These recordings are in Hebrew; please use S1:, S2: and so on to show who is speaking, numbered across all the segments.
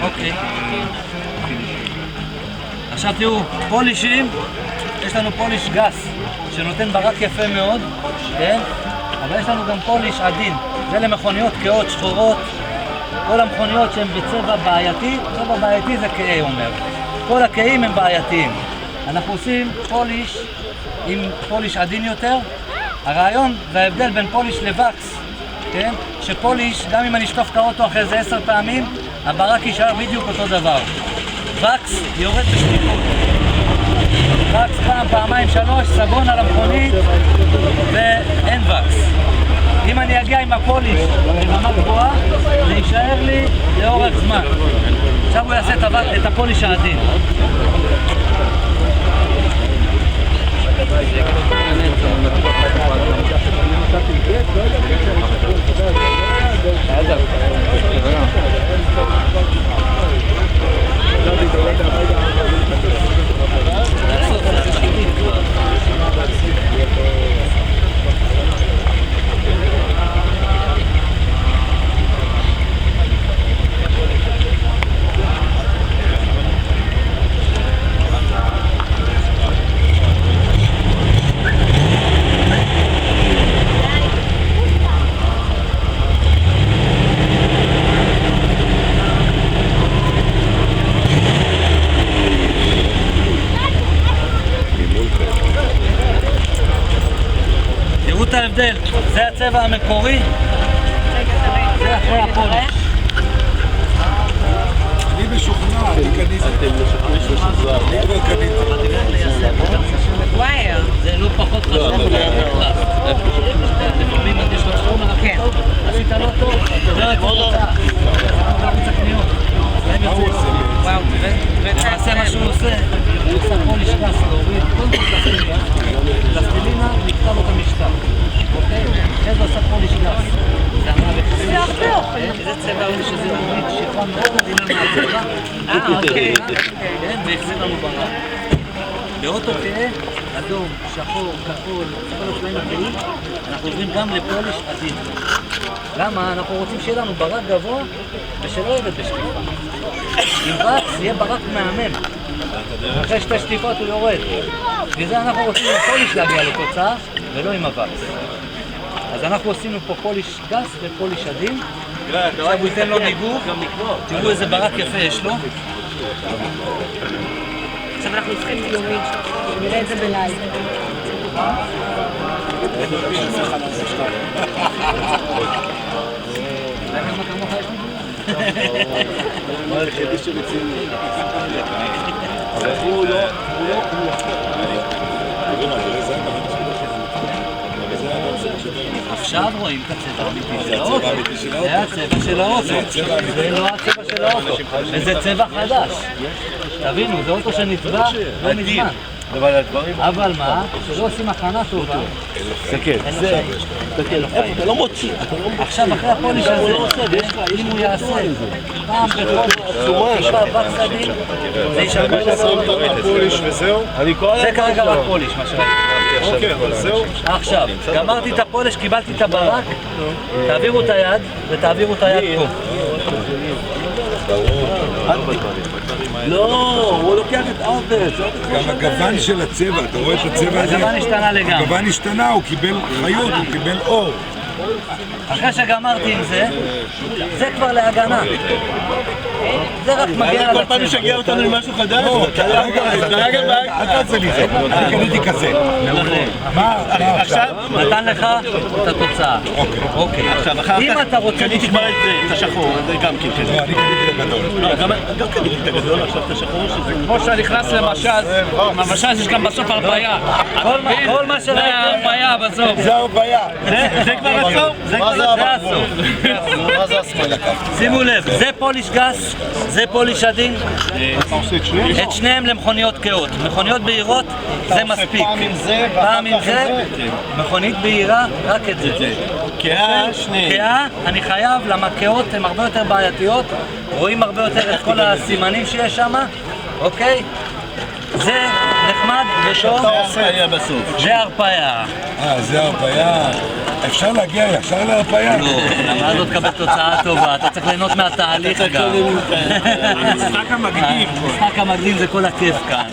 S1: אוקיי. עכשיו תראו, פולישים, יש לנו פוליש גס, שנותן ברק יפה מאוד, כן? אבל יש לנו גם פוליש עדין. זה למכוניות קהות, שחורות. כל המכוניות שהן בצבע בעייתי, צבע בעייתי זה קהה אומר. כל הקהים הם בעייתיים. אנחנו עושים פוליש עם פוליש עדין יותר. הרעיון וההבדל בין פוליש לווקס, כן? שפוליש, גם אם אני אשטוף את האוטו אחרי זה 10 פעמים, הברק יישאר בדיוק אותו דבר. וקס יורד בשקיפות. וקס פעם, פעמיים, 3, סבון על המכונית ואין וקס. אם אני אגיע עם הפוליש לרמה גבוהה, זה יישאר לי לאורך זמן. עכשיו הוא יעשה את הפוליש העדין. תראו את ההבדל, זה הצבע המקורי, זה אחרי הפוליש.
S2: אני משוכנע, אני קניתי. אני כבר קניתי.
S3: ווייר.
S1: זה לא פחות חשוב. לפעמים יש לך חומר הכי טוב, עשית לא טוב, זה התוצאה. בערוץ הקניות. וואו, תעשה מה שהוא עושה, הוא עושה פוליש גס, להוריד כל כך פלסטלינה, נקטע לו את המשקל. אוקיי? אחרי זה עושה פוליש גס. זה הרבה אוכל. איזה צבע הוא שזה להוריד שכבה מאוד עדינה מהצבע. אוקיי. והחזיר לנו ברק. באוטו כהה, אדום, שחור, כחול, כל הצבעים הכהים, אנחנו עוברים גם לפוליש עדין. למה? אנחנו רוצים שיהיה לנו ברק גבוה ושלא ירד בשטיפה. עם וקס יהיה ברק מהמם. אחרי 2 שטיפות הוא יורד. בגלל זה אנחנו רוצים עם פוליש להגיע לתוצאה ולא עם הווקס. אז אנחנו עשינו פה פוליש גס ופוליש עדין. עכשיו הוא ייתן לו ניגוב. תראו איזה ברק יפה יש לו.
S3: עכשיו אנחנו צריכים צילומים, נראה את זה בלייב.
S2: מה היחידי שרצינו? אבל הוא לא...
S1: עכשיו רואים את הצבע האמיתי של האוטו. זה הצבע של האוטו. זה לא הצבע של האוטו. וזה צבע חדש. תבינו, זה אוטו שנצבע לא מזמן. אבל מה? שלא עושים הכנה טובה.
S2: תסתכל, אתה לא מוציא.
S1: עכשיו אחרי הפוליש הזה, אם הוא יעשה פעם בחודש, טיפה וקס עדין, זה יישאר
S2: הפוליש וזהו?
S1: זה כרגע רק פוליש, מה שראיתי.
S2: אוקיי, אבל זהו.
S1: עכשיו, גמרתי את הפוליש, קיבלתי את הברק, תעבירו את היד ותעבירו את היד פה.
S2: לא, הוא לוקח את ארטס. גם הגוון של הצבע, אתה רואה את הצבע הזה?
S1: הגוון השתנה לגמרי.
S2: הגוון השתנה, הוא קיבל חיות, הוא קיבל אור.
S1: אחרי שגמרתי עם זה, זה כבר להגנה. זה רק מגיע על
S4: כל פעם משגע אותנו עם משהו חדש?
S2: אל תעשה לי זה, אני קניתי כזה. מה עכשיו?
S1: נתן לך את התוצאה. אוקיי. אם אתה רוצה...
S4: קניתי כבר את השחור, זה גם כן כזה.
S2: לא, אני קניתי את הגדול.
S4: גם קניתי את הגדול, עכשיו את השחור שזה...
S5: כמו שנכנס למשז, במשז יש גם בסוף הרפאיה.
S1: כל מה שראית...
S5: זה הרפאיה בסוף.
S2: זה הרפאיה.
S4: זה כבר הסוף?
S1: זה הסוף.
S2: מה זה השמאל לקח?
S1: שימו לב, זה פוליש גס, זה פוליש עדין. את שניהם למכוניות קהות. מכוניות בהירות זה מספיק.
S4: פעם עם זה,
S1: פעם עם זה. מכונית בהירה, רק את זה.
S4: קהה, שניהם.
S1: קהה, אני חייב, למה קהות הן הרבה יותר בעייתיות. רואים הרבה יותר את כל הסימנים שיש שם. אוקיי? זה נחמד וטוב.
S4: זה הרפאיה בסוף.
S1: זה הרפאיה.
S2: זה הרפאיה. אפשר להגיע ישר להרפאיה.
S1: לא, למה לא תקבל תוצאה טובה, אתה צריך ליהנות מהתהליך גם.
S4: המשחק המקדים.
S1: המשחק המקדים זה כל הכיף כאן.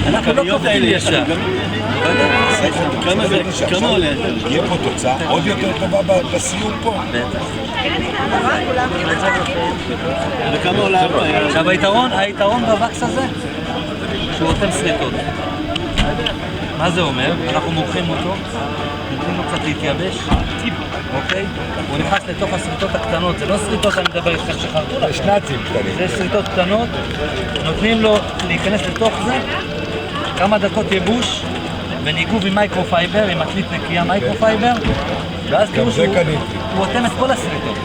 S1: אנחנו לא קובעים ישר.
S4: כמה עולה?
S2: יהיה פה תוצאה עוד יותר טובה בסיום פה.
S4: וכמה עולה הרפאיה?
S1: עכשיו היתרון בווקס הזה, שהוא אוטם שריטות. מה זה אומר? אנחנו מורחים אותו, נותנים לו קצת להתייבש, אוקיי? הוא נכנס לתוך השריטות הקטנות, זה לא שריטות אני מדבר איתכם שחרטו לך.
S2: יש נאצים קטנים.
S1: זה שריטות קטנות, נותנים לו להיכנס לתוך זה, כמה דקות ייבוש, וניגוב עם מייקרופייבר, עם עטלית נקייה מייקרופייבר, ואז תראו שהוא אוטם את כל השריטות.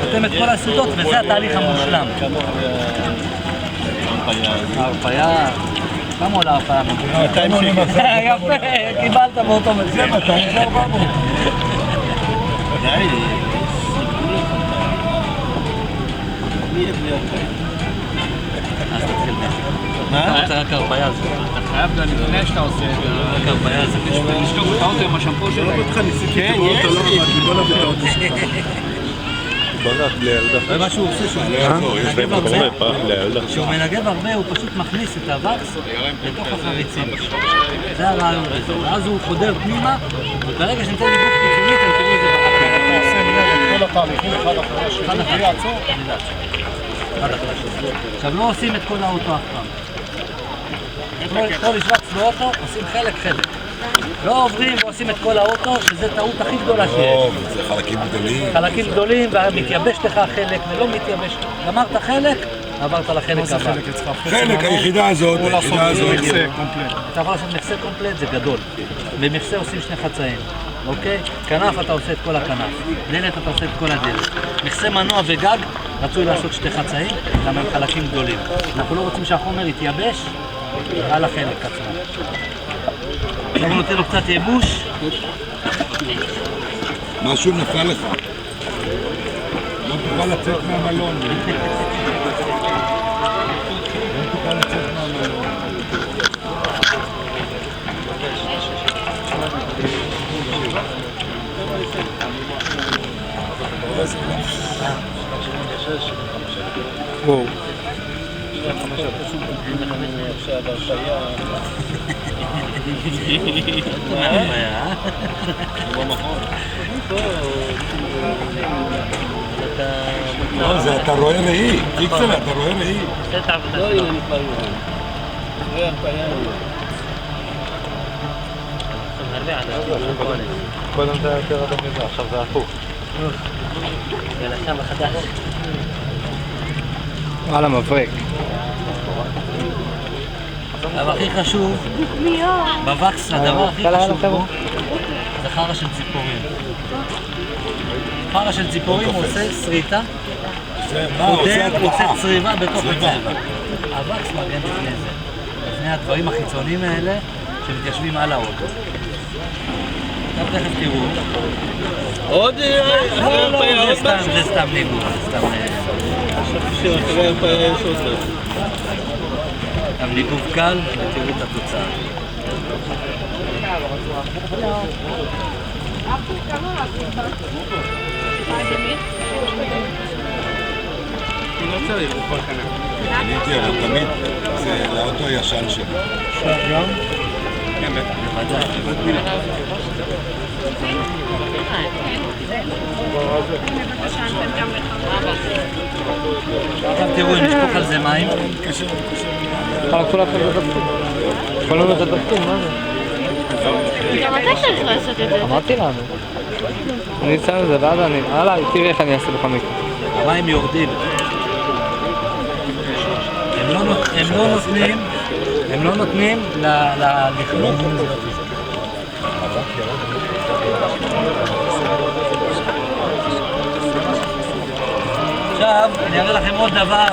S1: אוטם את כל השריטות, וזה התהליך המושלם. ההרפאיה... כמה עולה ההרפאיה?
S4: 200 שקל.
S1: יפה, קיבלת באותו מחיר.
S2: זה 200 זה 400.
S4: די, מי יהיה בלי הרפאיה?
S1: אז תתחיל
S4: מה?
S1: אתה רוצה רק הרפאיה הזאת.
S5: אתה חייב גם לפני שאתה עושה את זה.
S1: רק הרפאיה הזאת.
S5: לשתוק את האוטו עם השמפו שלו.
S4: כן, יש.
S1: ומה שהוא עושה שהוא מנגב הרבה, הוא פשוט מכניס את הווקס לתוך החריצים. זה הרעיון הזה. ואז הוא חודר פנימה, וברגע שניתן ניגוב קיצונית, הם תראו את זה בחקר.
S5: אתה עושה מיד את כל התהליכים אחד אחרי השני.
S1: אחד אחרי
S5: יעצור.
S1: עכשיו לא עושים את כל האוטו אף פעם. כל יש וקס באוטו, עושים חלק. לא עוברים ועושים את כל האוטו, שזו טעות הכי גדולה שיש.
S2: זה חלקים גדולים.
S1: חלקים גדולים, ומתייבש לך חלק ולא מתייבש. גמרת חלק, עברת לחלק הבא.
S2: חלק, היחידה הזאת, היחידה הזאת.
S1: אתה יכול לעשות מכסה קומפלט, זה גדול. במכסה עושים שני חצאים, אוקיי? כנף אתה עושה את כל הכנף, דלת אתה עושה את כל הדלת. מכסה מנוע וגג, רצוי לעשות שתי חצאים, למה הם חלקים גדולים. אנחנו לא רוצים שהחומר יתייבש על החלק עצמו. עכשיו נותן לו קצת ייבוש.
S2: משהו נפל לך. לא תוכל לצאת מהמלון.
S5: וואו.
S2: זה אתה רואה ראי, פיקסלה, אתה רואה ראי.
S4: לא, הנה אני כבר רואה. רואה הרפאיה.
S5: קודם זה היה יותר אדם מזה, עכשיו זה הפוך.
S1: ולשם החדש.
S5: וואלה מבריק.
S1: אבל הכי חשוב, בווקס הדבר הכי חשוב פה זה חרא של ציפורים. חרא של ציפורים הוא עושה שריטה, הוא עושה צריבה בתוך הצבע. הווקס מגן לפני זה, לפני הדברים החיצוניים האלה שמתיישבים על האוטו. עכשיו תכף תראו.
S4: עוד הרפאיה.
S1: זה סתם ניגוד, זה סתם...
S4: חשבתי שאחרי הרפאיה יש עוד משהו.
S1: גם ניגוב קל ותראו את התוצאה.
S5: לא צריך בכל כנף.
S2: אני הייתי אבל תמיד, זה לאוטו הישן שלי.
S5: גם?
S1: כן, בוודאי. עכשיו תראו, אם נשפוך על זה מים.
S5: כולם זה דפקים, מה זה?
S3: גם אתה צריך לעשות את זה.
S5: אמרתי לנו. אני אצא לזה ואז אני... הלאה, תראי איך אני אעשה בכל מקרה.
S1: המים יורדים. הם לא נותנים לכלוך. עכשיו אני אראה לכם עוד דבר